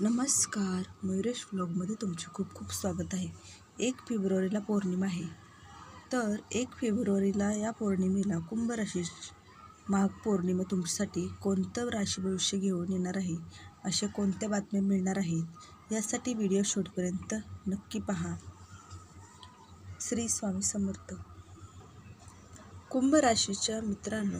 नमस्कार, मयुरेश व्लॉगमध्ये तुमचे खूप खूप स्वागत आहे. 1 फेब्रुवारीला पौर्णिमा आहे. तर 1 फेब्रुवारीला या पौर्णिमेला कुंभ राशी माघ पौर्णिमा तुमच्यासाठी कोणतं राशी भविष्य घेऊन येणार आहे, अशा कोणत्या बातम्या मिळणार आहेत, यासाठी व्हिडिओ शेवटपर्यंत नक्की पहा. श्री स्वामी समर्थ. कुंभ राशीच्या मित्रांनो,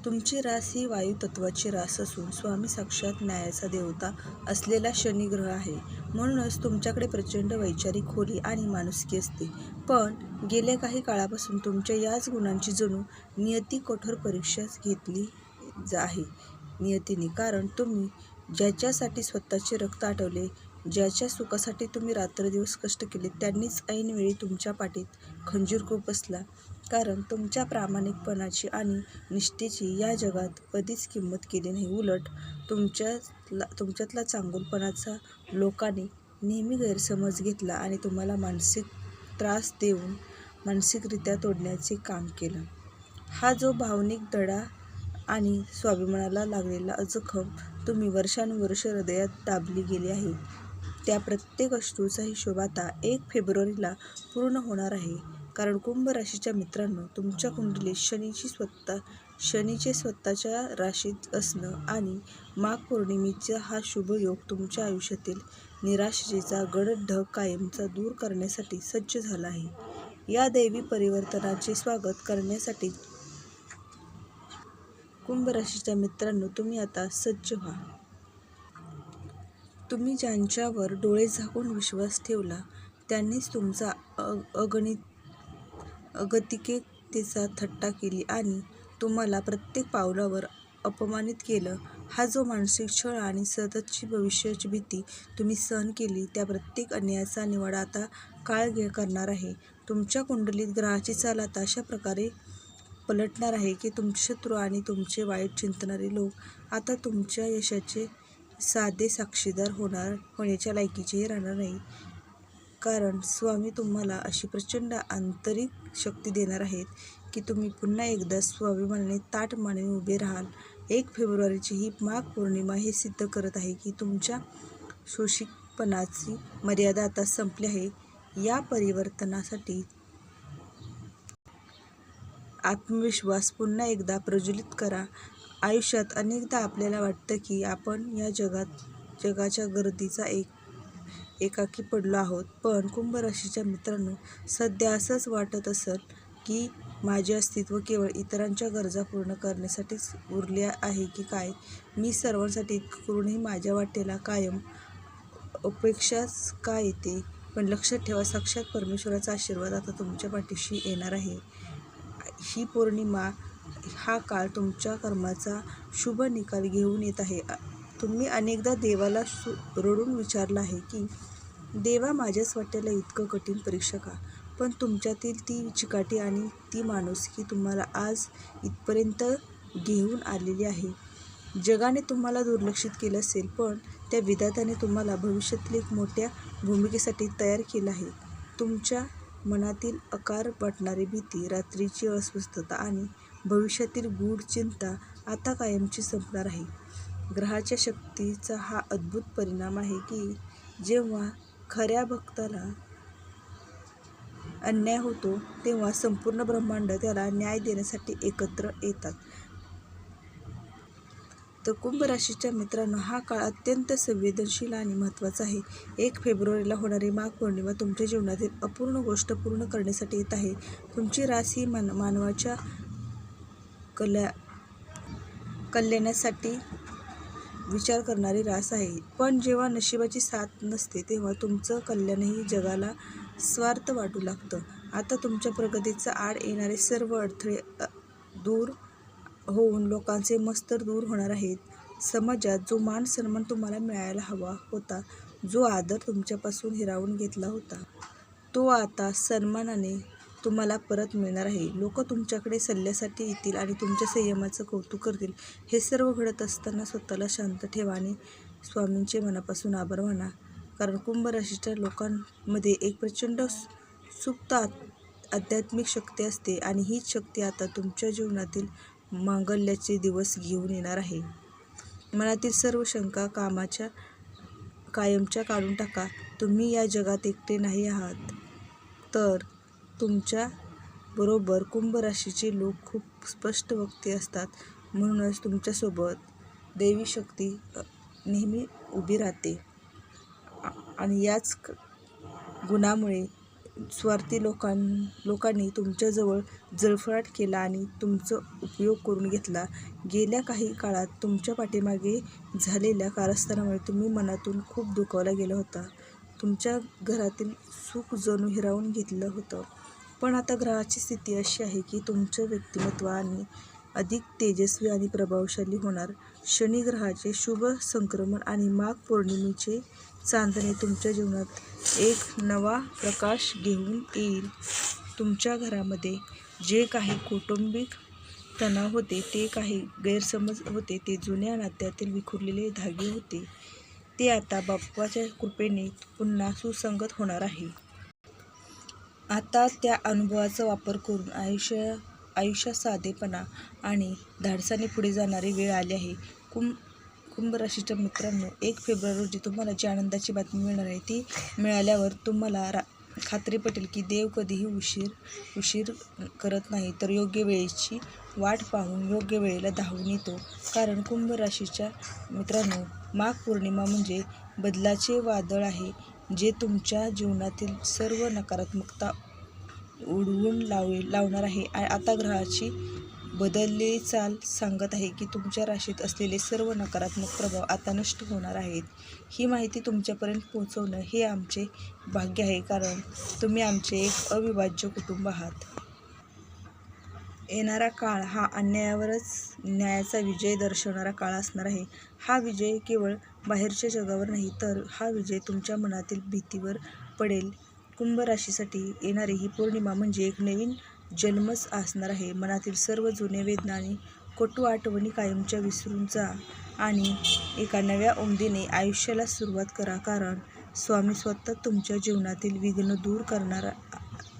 तुमची रास ही वायू तत्वाची रास असून स्वामी साक्षात न्यायाचा देवता असलेला शनी ग्रह आहे. म्हणूनच तुमच्याकडे प्रचंड वैचारिक खोली आणि माणुसकी असते. पण गेल्या काही काळापासून तुमच्या याच गुणांची जणू नियती कठोर परीक्षा घेतली आहे नियतीने. कारण तुम्ही ज्याच्यासाठी स्वतःचे रक्त आटवले, ज्याच्या सुखासाठी तुम्ही रात्रदिवस कष्ट केले, त्यांनीच ऐनवेळी तुमच्या पाठीत खंजीर खुपसला. कारण तुमच्या प्रामाणिकपणाची आणि निष्ठेची या जगात कधीच किंमत केली नाही. उलट तुमच्यातला चांगुलपणाचा लोकांनी नेहमी गैरसमज घेतला आणि तुम्हाला मानसिक त्रास देऊन मानसिकरित्या तोडण्याचे काम केलं. हा जो भावनिक तडा आणि स्वाभिमानाला लागलेला जखम तुम्ही वर्षानुवर्ष हृदयात दाबली गेली आहे, त्या प्रत्येक अश्रूचा हिशोब आता 1 फेब्रुवारीला पूर्ण होणार आहे. कारण कुंभ राशीच्या मित्रांनो, तुमच्या कुंडलीत शनीचे स्वतःच्या राशीत असणं आणि माघ पौर्णिमेचा हा शुभ योग तुमच्या आयुष्यातील निराशेचा गडद ढग कायमचा दूर करण्यासाठी सज्ज झाला आहे. या दैवी परिवर्तनाचे स्वागत करण्यासाठी कुंभ राशीच्या मित्रांनो, तुम्ही आता सज्ज व्हा. तुम्ही ज्यांच्यावर डोळे झाकून विश्वास ठेवला, त्यांनीच तुमचा अगतिकतेचा थट्टा केली आणि तुम्हाला प्रत्येक पावलावर अपमानित केलं. हा जो मानसिक छळ आणि सततची भविष्याची भीती तुम्ही सहन केली, त्या प्रत्येक अन्यायाचा निवाडा आता काळ करणार आहे. तुमच्या कुंडलीत ग्रहाची चाल आता अशा प्रकारे पलटणार आहे की तुमचे शत्रू आणि तुमचे वाईट चिंतणारे लोक आता तुमच्या यशाचे साधे साक्षीदार होण्याच्या लायकीचेही राहणार नाही. कारण स्वामी तुम्हाला अशी प्रचंड आंतरिक शक्ती देणार आहेत की तुम्ही पुन्हा एकदा स्वाभिमानाने ताठ मानेने उभे राहाल. 1 फेब्रुवारीची ही माघ पौर्णिमा हे सिद्ध करत आहे की तुमच्या शोषितपणाची मर्यादा आता संपली आहे. या परिवर्तनासाठी आत्मविश्वास पुन्हा एकदा प्रज्वलित करा. आयुष्यात अनेकदा आपल्याला वाटतं की आपण या जगाच्या गर्दीचा एकाकी पडलो आहोत. पण कुंभ राशीच्या मित्रांनो, सध्या असंच वाटत असेल की माझे अस्तित्व केवळ इतरांच्या गरजा पूर्ण करण्यासाठीच उरले आहे की काय? मी सर्वांसाठी इतकं करूनही माझ्या वाटेला कायम उपेक्षाच का येते? पण लक्षात ठेवा, साक्षात परमेश्वराचा आशीर्वाद आता तुमच्या पाठीशी येणार आहे. ही पौर्णिमा, हा काळ तुमच्या कर्माचा शुभ निकाल घेऊन येत आहे. तुम्ही अनेकदा देवाला रडून विचारलं आहे की देवा, माझ्याच वाट्याला इतकं कठीण परीक्षा का? पण तुमच्यातील ती चिकाटी आणि ती माणुसकी तुम्हाला आज इथपर्यंत घेऊन आलेली आहे. जगाने तुम्हाला दुर्लक्षित केलं असेल, पण त्या विधात्याने तुम्हाला भविष्यातील एक मोठ्या भूमिकेसाठी तयार केलं आहे. तुमच्या मनातील आकार वाटणारी भीती, रात्रीची अस्वस्थता आणि भविष्यातील गूढ चिंता आता कायमची संपणार आहे. ग्रहाच्या शक्तीचा हा अद्भुत परिणाम आहे की जेव्हा खऱ्या भक्ताला अन्याय होतो, तेव्हा संपूर्ण ब्रह्मांड त्याला न्याय देण्यासाठी एकत्र येतात. तर कुंभ राशीच्या मित्रांनो, हा काळ अत्यंत संवेदनशील आणि महत्त्वाचा आहे. 1 फेब्रुवारीला होणारी माघ पौर्णिमा तुमच्या जीवनातील अपूर्ण गोष्ट पूर्ण करण्यासाठी येत आहे. तुमची रास ही मानवाच्या कल्याणासाठी विचार करणारी रास आहे. पण जेव्हा नशिबाची साथ नसते, तेव्हा तुमचं कल्याणही जगाला स्वार्थ वाटू लागतं. आता तुमच्या प्रगतीचा आड येणारे सर्व अडथळे दूर होऊन लोकांचे मत्सर दूर होणार आहेत. समाजात जो मान सन्मान तुम्हाला मिळायला हवा होता, जो आदर तुमच्यापासून हिरावून घेतला होता, तो आता सन्मानाने तुम्हाला परत मिळणार आहे. लोक तुमच्याकडे सल्ल्यासाठी येतील आणि तुमच्या संयमाचं कौतुक करतील. हे सर्व घडत असताना स्वतःला शांत ठेवा आणि स्वामींचे मनापासून आभार माना. कारण कुंभ राशीच्या लोकांमध्ये एक प्रचंड सुप्त आध्यात्मिक शक्ती असते आणि हीच शक्ती आता तुमच्या जीवनातील मांगल्याचे दिवस घेऊन येणार आहे. मनातील सर्व शंका, कामाच्या कायमच्या काढून टाका. तुम्ही या जगात एकटे नाही आहात. तर तुमच्या बरोबर कुंभ राशीचे लोक खूप स्पष्ट वक्ते असतात. म्हणूनच तुमच्यासोबत दैवी शक्ती नेहमी उभी राहते. आणि याच गुणामुळे स्वार्थी लोकांनी तुमच्याजवळ जळफळाट केला आणि तुमचा उपयोग करून घेतला. गेल्या काही काळात तुमच्या पाठीमागे झालेल्या कारस्थानामुळे तुम्ही मनातून खूप दुखावला गेला होता. तुमच्या घरातील सुख जणू हिरावून घेतलं होतं. पण आता ग्रहाची स्थिती अशी आहे की तुमचं व्यक्तिमत्व आणि अधिक तेजस्वी आणि प्रभावशाली होणार. शनी ग्रहाचे शुभ संक्रमण आणि माघ पौर्णिमेचे चांदणे तुमच्या जीवनात एक नवा प्रकाश घेऊन येईल. तुमच्या घरामध्ये जे काही कौटुंबिक तणाव होते, ते काही गैरसमज होते, ते जुन्या नात्यातील विखुरलेले धागे होते, ते आता बाप्पाच्या कृपेने पुन्हा सुसंगत होणार आहे. आता त्या अनुभवाचा वापर करून आयुष्यात साधेपणा आणि धाडसाने पुढे जाणारी वेळ आली आहे. कुंभ राशीच्या मित्रांनो, 1 फेब्रुवारी रोजी तुम्हाला जी आनंदाची बातमी मिळणार आहे, ती मिळाल्यावर तुम्हाला खात्री पटेल की देव कधीही उशीर करत नाही, तर योग्य वेळेची वाट पाहून योग्य वेळेला धावून येतो. कारण कुंभ राशीच्या मित्रांनो, माघ पौर्णिमा म्हणजे बदलाचे वादळ आहे, जे तुमच्या जीवनातील सर्व नकारात्मकता उडवून लावणार आहे. आता ग्रहाची बदललेली चाल सांगत आहे की तुमच्या राशीत असलेले सर्व नकारात्मक प्रभाव आता नष्ट होणार आहेत. ही माहिती तुमच्यापर्यंत पोहोचवणं हे आमचे भाग्य आहे, कारण तुम्ही आमचे एक अविभाज्य कुटुंब आहात. येणारा काळ हा अन्यायावरच न्यायाचा विजय दर्शवणारा काळ असणार आहे. हा विजय केवळ बाहेरच्या जगावर नाही, तर हा विजय तुमच्या मनातील भीतीवर पडेल. कुंभ राशीसाठी येणारी ही पौर्णिमा म्हणजे एक नवीन जन्मच असणार आहे. मनातील सर्व जुने वेदना आणि कटू आठवणी कायमच्या विसरून जा आणि एका नव्या उमेदीने आयुष्याला सुरुवात करा. कारण स्वामी स्वतः तुमच्या जीवनातील विघ्न दूर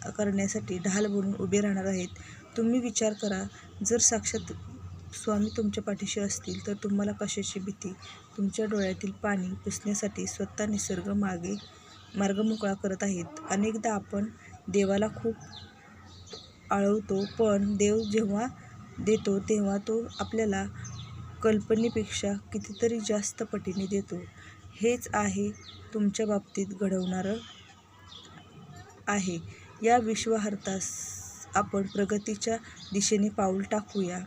करण्यासाठी ढाल बनून उभे राहणार आहेत. तुम्ही विचार करा, जर साक्षात स्वामी तुमच्या पाठीशी असतील, तर तुम्हाला कशाची भीती? तुमच्या डोळ्यातील पाणी पुसण्यासाठी स्वतः निसर्ग मार्ग मोकळा करत आहेत. अनेकदा आपण देवाला खूप आळवतो, पण देव जेव्हा देतो तेव्हा तो आपल्याला कल्पनेपेक्षा कितीतरी जास्त पटीने देतो. हेच आहे तुमच्या बाबतीत घडवणारं आहे. या विश्वासार्थ आपण प्रगतीच्या दिशेने पाऊल टाकूया.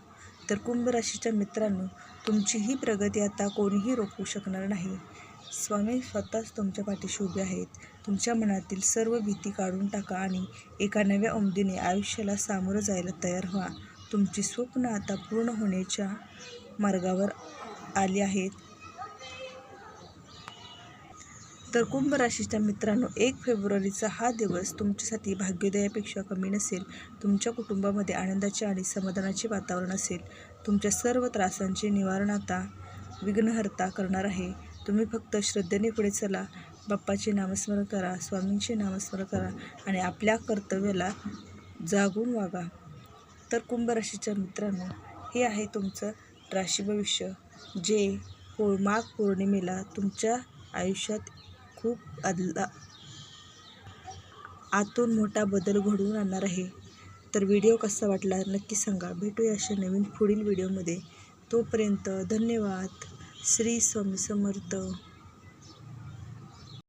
तर कुंभ राशीच्या मित्रांनो, तुमची ही प्रगती आता कोणीही रोखू शकणार नाही. स्वामी स्वतःच तुमच्या पाठीशी उभे आहेत. तुमच्या मनातील सर्व भीती काढून टाका आणि एका नव्या उमेदीने आयुष्याला सामोरं जायला तयार व्हा. तुमची स्वप्न आता पूर्ण होण्याच्या मार्गावर आली आहेत. तर कुंभ राशीच्या मित्रांनो, 1 फेब्रुवारीचा हा दिवस तुमच्यासाठी भाग्योदयापेक्षा कमी नसेल. तुमच्या कुटुंबामध्ये आनंदाचे आणि समाधानाचे वातावरण असेल. तुमच्या सर्व त्रासांचे निवारण आता विघ्नहर्ता करणार आहे. तुम्ही फक्त श्रद्धेने पुढे चला, बाप्पाचे नामस्मरण करा, स्वामींचे नामस्मरण करा आणि आपल्या कर्तव्याला जागून वागा. तर कुंभ राशीच्या मित्रांनो, हे आहे तुमचं राशी भविष्य, जे माघ पौर्णिमेला तुमच्या आयुष्यात खूप आतून मोठा बदल घडवून आणणार आहे. तर व्हिडिओ कसा वाटला नक्की सांगा. भेटूया अशा नवीन पुढील व्हिडिओमध्ये. तोपर्यंत धन्यवाद. श्री स्वामी समर्थ.